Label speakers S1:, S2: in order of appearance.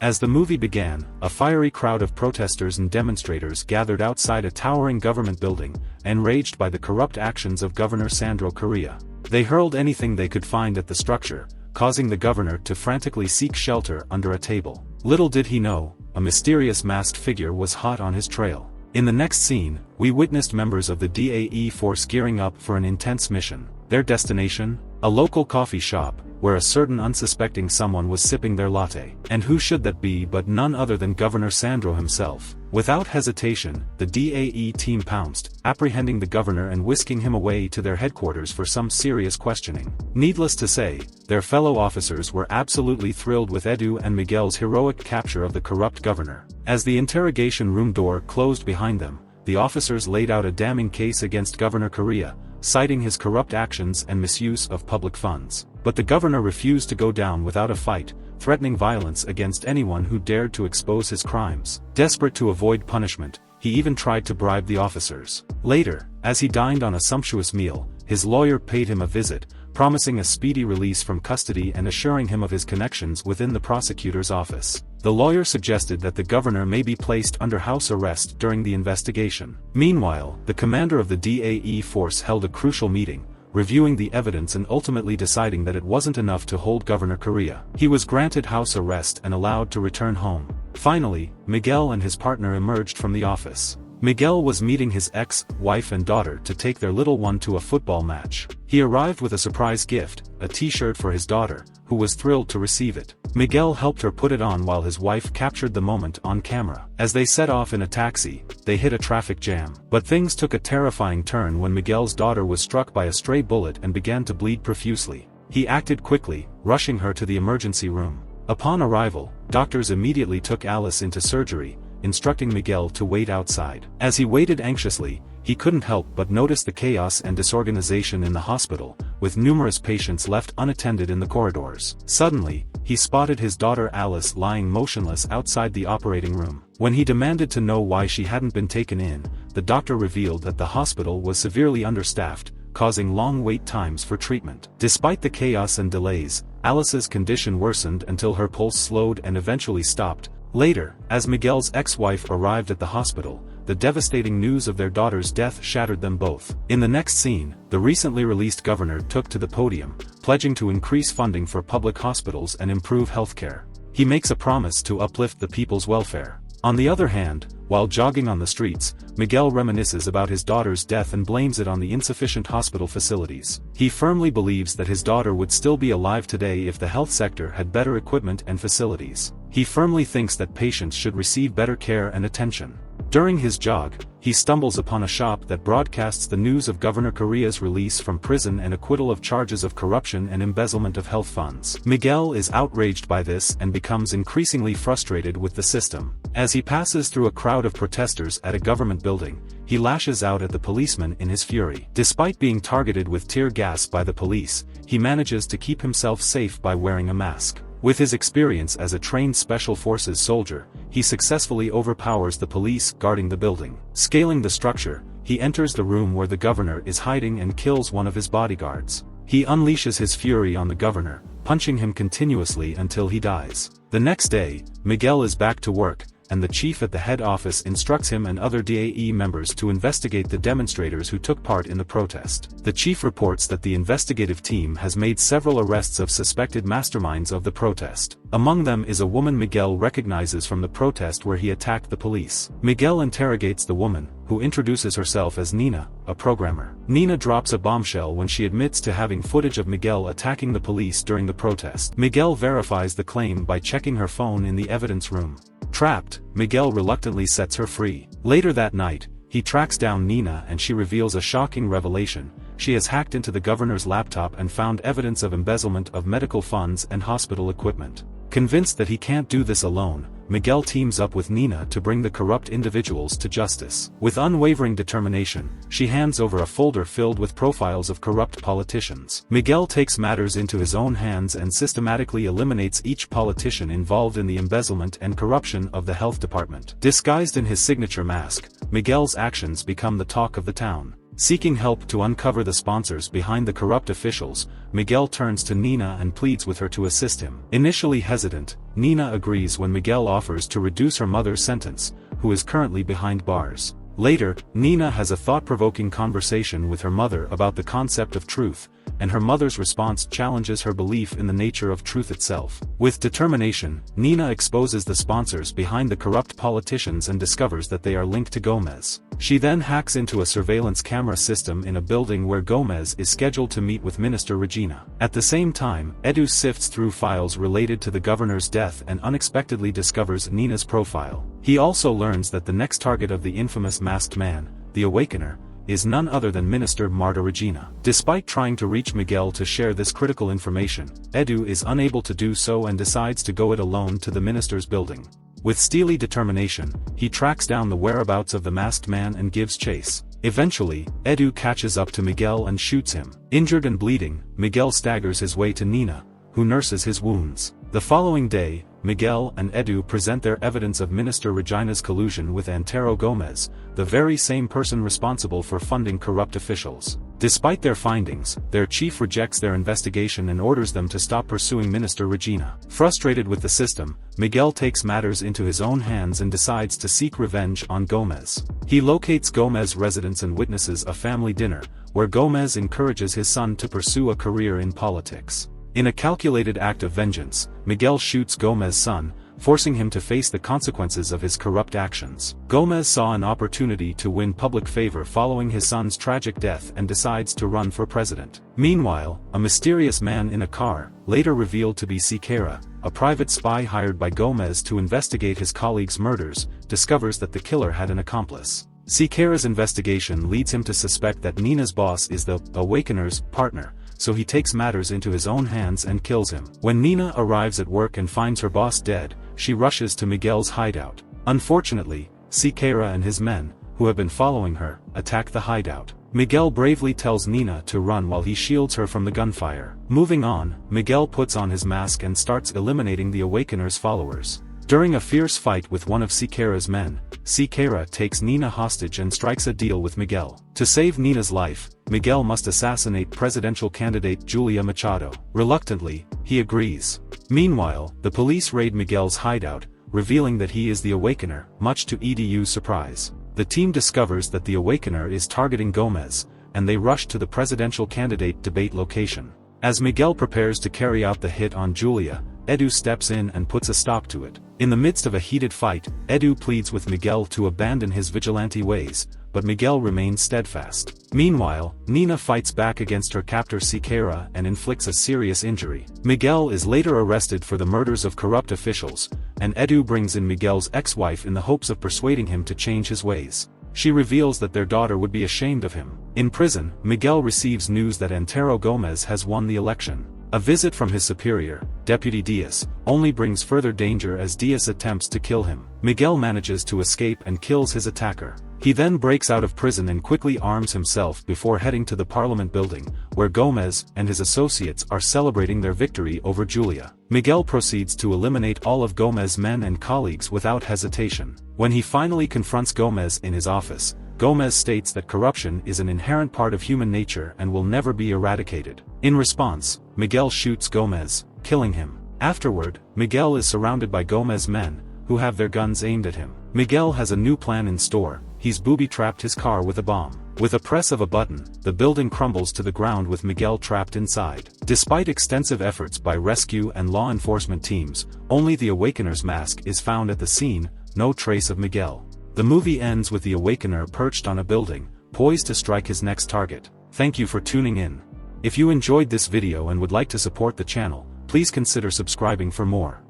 S1: As the movie began, a fiery crowd of protesters and demonstrators gathered outside a towering government building, enraged by the corrupt actions of Governor Sandro Correa. They hurled anything they could find at the structure, causing the governor to frantically seek shelter under a table. Little did he know, a mysterious masked figure was hot on his trail. In the next scene, we witnessed members of the DAE force gearing up for an intense mission. Their destination? A local coffee shop, where a certain unsuspecting someone was sipping their latte. And who should that be but none other than Governor Sandro himself. Without hesitation, the DAE team pounced, apprehending the governor and whisking him away to their headquarters for some serious questioning. Needless to say, their fellow officers were absolutely thrilled with Edu and Miguel's heroic capture of the corrupt governor. As the interrogation room door closed behind them, the officers laid out a damning case against Governor Correa, citing his corrupt actions and misuse of public funds. But the governor refused to go down without a fight, threatening violence against anyone who dared to expose his crimes. Desperate to avoid punishment, he even tried to bribe the officers. Later, as he dined on a sumptuous meal, his lawyer paid him a visit, promising a speedy release from custody and assuring him of his connections within the prosecutor's office. The lawyer suggested that the governor may be placed under house arrest during the investigation. Meanwhile, the commander of the DAE force held a crucial meeting, reviewing the evidence and ultimately deciding that it wasn't enough to hold Governor Correa. He was granted house arrest and allowed to return home. Finally, Miguel and his partner emerged from the office. Miguel was meeting his ex-wife and daughter to take their little one to a football match. He arrived with a surprise gift, a t-shirt for his daughter, who was thrilled to receive it. Miguel helped her put it on while his wife captured the moment on camera. As they set off in a taxi, they hit a traffic jam. But things took a terrifying turn when Miguel's daughter was struck by a stray bullet and began to bleed profusely. He acted quickly, rushing her to the emergency room. Upon arrival, doctors immediately took Alice into surgery, instructing Miguel to wait outside. As he waited anxiously, he couldn't help but notice the chaos and disorganization in the hospital, with numerous patients left unattended in the corridors. Suddenly, he spotted his daughter Alice lying motionless outside the operating room. When he demanded to know why she hadn't been taken in, the doctor revealed that the hospital was severely understaffed, causing long wait times for treatment. Despite the chaos and delays, Alice's condition worsened until her pulse slowed and eventually stopped. Later, as Miguel's ex-wife arrived at the hospital, the devastating news of their daughter's death shattered them both. In the next scene, the recently released governor took to the podium, pledging to increase funding for public hospitals and improve healthcare. He makes a promise to uplift the people's welfare. On the other hand, while jogging on the streets, Miguel reminisces about his daughter's death and blames it on the insufficient hospital facilities. He firmly believes that his daughter would still be alive today if the health sector had better equipment and facilities. He firmly thinks that patients should receive better care and attention. During his jog, he stumbles upon a shop that broadcasts the news of Governor Correa's release from prison and acquittal of charges of corruption and embezzlement of health funds. Miguel is outraged by this and becomes increasingly frustrated with the system. As he passes through a crowd of protesters at a government building, he lashes out at the policeman in his fury. Despite being targeted with tear gas by the police, he manages to keep himself safe by wearing a mask. With his experience as a trained Special Forces soldier, he successfully overpowers the police guarding the building. Scaling the structure, he enters the room where the governor is hiding and kills one of his bodyguards. He unleashes his fury on the governor, punching him continuously until he dies. The next day, Miguel is back to work, and the chief at the head office instructs him and other DAE members to investigate the demonstrators who took part in the protest. The chief reports that the investigative team has made several arrests of suspected masterminds of the protest. Among them is a woman Miguel recognizes from the protest where he attacked the police. Miguel interrogates the woman, who introduces herself as Nina, a programmer. Nina drops a bombshell when she admits to having footage of Miguel attacking the police during the protest. Miguel verifies the claim by checking her phone in the evidence room. Trapped, Miguel reluctantly sets her free. Later that night, he tracks down Nina and she reveals a shocking revelation. She has hacked into the governor's laptop and found evidence of embezzlement of medical funds and hospital equipment. Convinced that he can't do this alone, Miguel teams up with Nina to bring the corrupt individuals to justice. With unwavering determination, she hands over a folder filled with profiles of corrupt politicians. Miguel takes matters into his own hands and systematically eliminates each politician involved in the embezzlement and corruption of the health department. Disguised in his signature mask, Miguel's actions become the talk of the town. Seeking help to uncover the sponsors behind the corrupt officials, Miguel turns to Nina and pleads with her to assist him. Initially hesitant, Nina agrees when Miguel offers to reduce her mother's sentence, who is currently behind bars. Later, Nina has a thought-provoking conversation with her mother about the concept of truth, and her mother's response challenges her belief in the nature of truth itself. With determination, Nina exposes the sponsors behind the corrupt politicians and discovers that they are linked to Gomez. She then hacks into a surveillance camera system in a building where Gomez is scheduled to meet with Minister Regina. At the same time, Edu sifts through files related to the governor's death and unexpectedly discovers Nina's profile. He also learns that the next target of the infamous masked man, the Awakener, is none other than Minister Marta Regina. Despite trying to reach Miguel to share this critical information, Edu is unable to do so and decides to go it alone to the minister's building. With steely determination, he tracks down the whereabouts of the masked man and gives chase. Eventually, Edu catches up to Miguel and shoots him. Injured and bleeding, Miguel staggers his way to Nina, who nurses his wounds. The following day, Miguel and Edu present their evidence of Minister Regina's collusion with Antero Gomez, the very same person responsible for funding corrupt officials. Despite their findings, their chief rejects their investigation and orders them to stop pursuing Minister Regina. Frustrated with the system, Miguel takes matters into his own hands and decides to seek revenge on Gomez. He locates Gomez's residence and witnesses a family dinner, where Gomez encourages his son to pursue a career in politics. In a calculated act of vengeance, Miguel shoots Gomez's son, forcing him to face the consequences of his corrupt actions. Gomez saw an opportunity to win public favor following his son's tragic death and decides to run for president. Meanwhile, a mysterious man in a car, later revealed to be Siqueira, a private spy hired by Gomez to investigate his colleagues' murders, discovers that the killer had an accomplice. Siqueira's investigation leads him to suspect that Nina's boss is the Awakener's partner, so he takes matters into his own hands and kills him. When Nina arrives at work and finds her boss dead, she rushes to Miguel's hideout. Unfortunately, Siqueira and his men, who have been following her, attack the hideout. Miguel bravely tells Nina to run while he shields her from the gunfire. Moving on, Miguel puts on his mask and starts eliminating the Awakener's followers. During a fierce fight with one of Siqueira's men, Siqueira takes Nina hostage and strikes a deal with Miguel. To save Nina's life, Miguel must assassinate presidential candidate Julia Machado. Reluctantly, he agrees. Meanwhile, the police raid Miguel's hideout, revealing that he is the Awakener, much to Edu's surprise. The team discovers that the Awakener is targeting Gomez, and they rush to the presidential candidate debate location. As Miguel prepares to carry out the hit on Julia, Edu steps in and puts a stop to it. In the midst of a heated fight, Edu pleads with Miguel to abandon his vigilante ways, but Miguel remains steadfast. Meanwhile, Nina fights back against her captor Siqueira and inflicts a serious injury. Miguel is later arrested for the murders of corrupt officials, and Edu brings in Miguel's ex-wife in the hopes of persuading him to change his ways. She reveals that their daughter would be ashamed of him. In prison, Miguel receives news that Antero Gomez has won the election. A visit from his superior, Deputy Diaz, only brings further danger as Diaz attempts to kill him. Miguel manages to escape and kills his attacker. He then breaks out of prison and quickly arms himself before heading to the Parliament building, where Gomez and his associates are celebrating their victory over Julia. Miguel proceeds to eliminate all of Gomez's men and colleagues without hesitation. When he finally confronts Gomez in his office, Gomez states that corruption is an inherent part of human nature and will never be eradicated. In response, Miguel shoots Gomez, killing him. Afterward, Miguel is surrounded by Gomez's men, who have their guns aimed at him. Miguel has a new plan in store. He's booby-trapped his car with a bomb. With a press of a button, the building crumbles to the ground with Miguel trapped inside. Despite extensive efforts by rescue and law enforcement teams, only the Awakener's mask is found at the scene, no trace of Miguel. The movie ends with the Awakener perched on a building, poised to strike his next target. Thank you for tuning in. If you enjoyed this video and would like to support the channel, please consider subscribing for more.